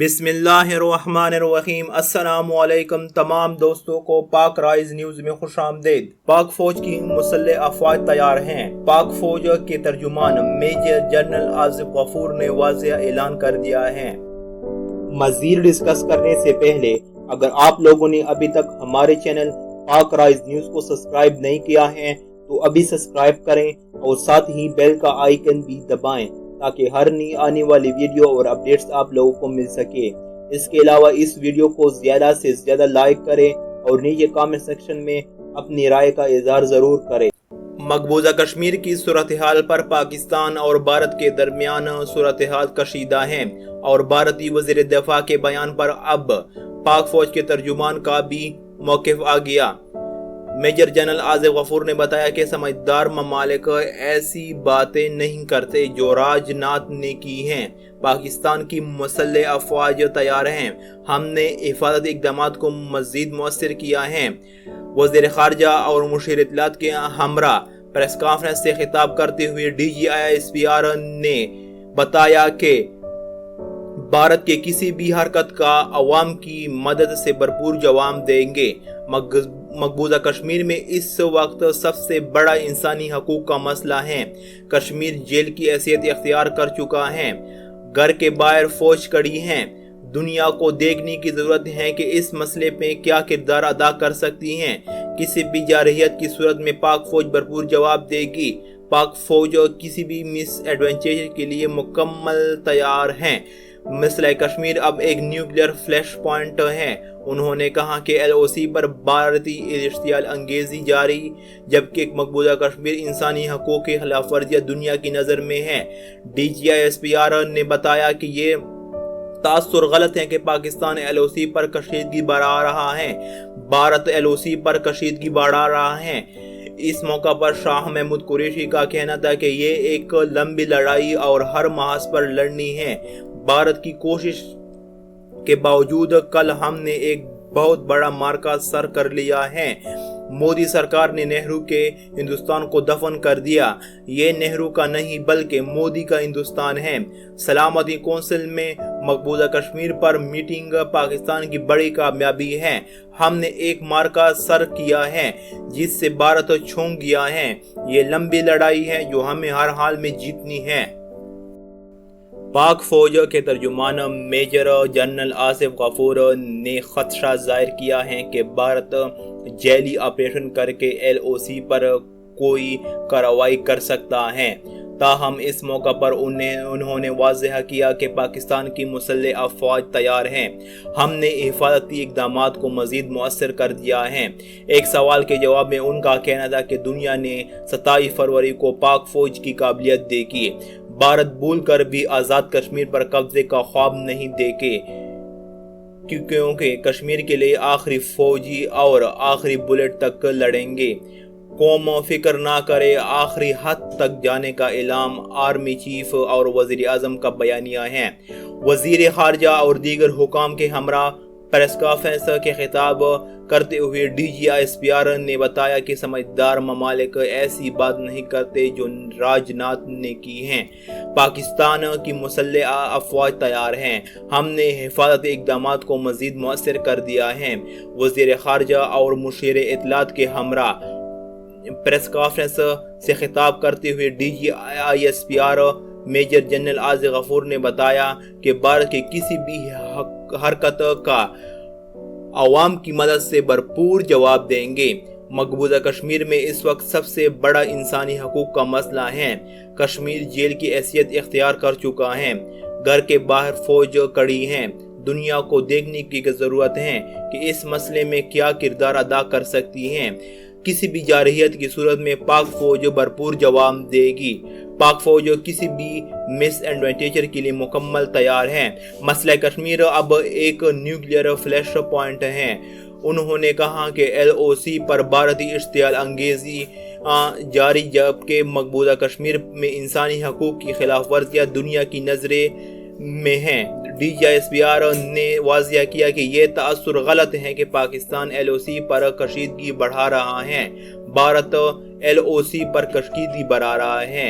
बिस्मिल्लाहिर्रहमानिर्रहीम। अस्सलाम वालेकुम तमाम दोस्तों को पाक राइज न्यूज में खुश आमदीद। पाक फौज की मुसल्लह अफवाज तैयार हैं। पाक फौज के तर्जुमान मेजर जनरल आसिफ गफूर ने वाज़ेह ऐलान कर दिया है। मज़ीद डिस्कस करने से पहले अगर आप लोगों ने अभी तक हमारे चैनल पाक राइज न्यूज को सब्सक्राइब नहीं किया है तो अभी सब्सक्राइब करें और साथ ही बेल का आइकन भी दबाएं ताकि हर नई आने वाली वीडियो और अपडेट्स आप लोगों को मिल सके। इसके अलावा इस वीडियो को ज्यादा से ज्यादा लाइक करें और नीचे कमेंट सेक्शन में अपनी राय का इजहार जरूर करें। मकबूजा कश्मीर की सूरत हाल पर पाकिस्तान और भारत के दरमियान सूरत हाल कशीदा है और भारतीय वज़ीर दफा के बयान पर अब पाक फौज के तर्जुमान का भी मौक़िफ़ आ गया। मेजर जनरल आसिफ गफूर ने बताया कि समझदार ममालिक ऐसी बातें नहीं करते जो राजनाथ ने की हैं। पाकिस्तान की मुसल्लह अफवाज तैयार हैं। हमने हिफाजत इक़दामात को मज़ीद मौसर किया है। वज़ीर ख़ारजा और मुशीर इत्तलात के हमरा प्रेस कॉन्फ्रेंस से खिताब करते हुए DGI ISPR ने बताया कि भारत के किसी भी हरकत का अवाम की मदद से भरपूर जवाब देंगे। मकबूजा कश्मीर में इस वक्त सबसे बड़ा इंसानी हकूक का मसला है। कश्मीर जेल की हैसियत इख्तियार कर चुका है। घर के बाहर फौज खड़ी है। दुनिया को देखने की जरूरत है कि इस मसले पे क्या किरदार अदा कर सकती है। किसी भी जारहियत की सूरत में पाक फौज भरपूर जवाब देगी। पाक फौज किसी भी मिस एडवेंचर के लिए मुकम्मल तैयार है। मसला कश्मीर अब एक न्यूक्लियर फ्लैश पॉइंट है। उन्होंने कहा कि LOC पर भारतीय इश्तियाल अंगेजी जारी, जबकि मकबूजा कश्मीर इंसानी हकूक़ की खिलाफ वर्जियां दुनिया की नज़र में है। DGI ISPR ने बताया कि ये तासुर गलत है कि पाकिस्तान LOC पर कशीदगी बढ़ा रहा है। भारत LOC पर कशीदगी बढ़ा रहा है। इस मौका पर शाह महमूद कुरैशी का कहना था कि ये एक लंबी लड़ाई और हर महाज पर लड़नी है। भारत की कोशिश के बावजूद कल हमने एक बहुत बड़ा मार्का सर कर लिया है। मोदी सरकार ने नेहरू के हिंदुस्तान को दफन कर दिया। ये नेहरू का नहीं बल्कि मोदी का हिंदुस्तान है। सलामती कौंसिल में मकबूजा कश्मीर पर मीटिंग पाकिस्तान की बड़ी कामयाबी है। हमने एक मार्का सर किया है जिससे भारत चौंक गया है। ये लंबी लड़ाई है जो हमें हर हाल में जीतनी है। पाक फौज के तर्जुमान मेजर जनरल आसिफ गफूर ने खदशा जाहिर किया है कि भारत जेली ऑपरेशन करके LOC पर कोई कार्रवाई कर सकता है। ताहम इस मौका पर उन्होंने वाज़ेह किया कि पाकिस्तान की मुसल्लह अफवाज तैयार हैं। हमने हिफाजती इक़दामात को मज़ीद मौसर कर दिया है। एक सवाल के जवाब में उनका कहना था कि दुनिया ने 27 फरवरी को पाक फौज की काबिलियत देखी। भारत भूल कर भी आज़ाद कश्मीर पर कब्जे का ख्वाब नहीं देखे, क्योंकि कश्मीर के लिए आखिरी फौजी और आखिरी बुलेट तक लड़ेंगे। कौम फिक्र ना करे, आखिरी हद तक जाने का ऐलान आर्मी चीफ और वज़ीर आज़म का बयानिया है। वज़ीर ख़ारजा और दीगर हुकाम के हमरा प्रेस कॉन्फ्रेंस के खिताब करते हुए DGI ISPR ने बताया कि समझदार ममालिक ऐसी बात नहीं करते जो राजनाथ ने की हैं। पाकिस्तान की मुसल्लह अफवाज तैयार हैं। हमने हिफाजती इक़दामात को मज़ीद मौसर कर दिया है। वज़ीर ख़ारजा और मुशीर इत्तलात के हमरा प्रेस कॉन्फ्रेंस से खिताब करते हुए DGI ISPR major general Asif Ghafoor ने बताया कि भारत के किसी भी हरकत का अवाम की मदद से भरपूर जवाब देंगे। मकबूजा कश्मीर में इस वक्त सबसे बड़ा इंसानी हकूक का मसला है। कश्मीर जेल की हैसियत इख्तियार कर चुका है। घर के बाहर फौज खड़ी है। दुनिया को देखने की जरूरत है कि इस मसले में क्या किरदार अदा कर सकती है। किसी भी जारहियत की सूरत में पाक फौज भरपूर जवाब देगी। पाक फौज किसी भी मिस एडवेंचर के लिए मुकम्मल तैयार है। मसला कश्मीर अब एक न्यूक्लियर फ्लैश पॉइंट है। उन्होंने कहा कि LOC पर भारतीय इश्तियाल अंगेजी जारी, जबकि मकबूजा कश्मीर में इंसानी हकूक की खिलाफ वर्जियां दुनिया की नज़रे में हैं। DGI ISPR ने वाज़ेह किया कि यह तासुर गलत है कि पाकिस्तान LOC पर कशीदगी बढ़ा रहा है। भारत LOC पर कशीदगी बढ़ा रहा है।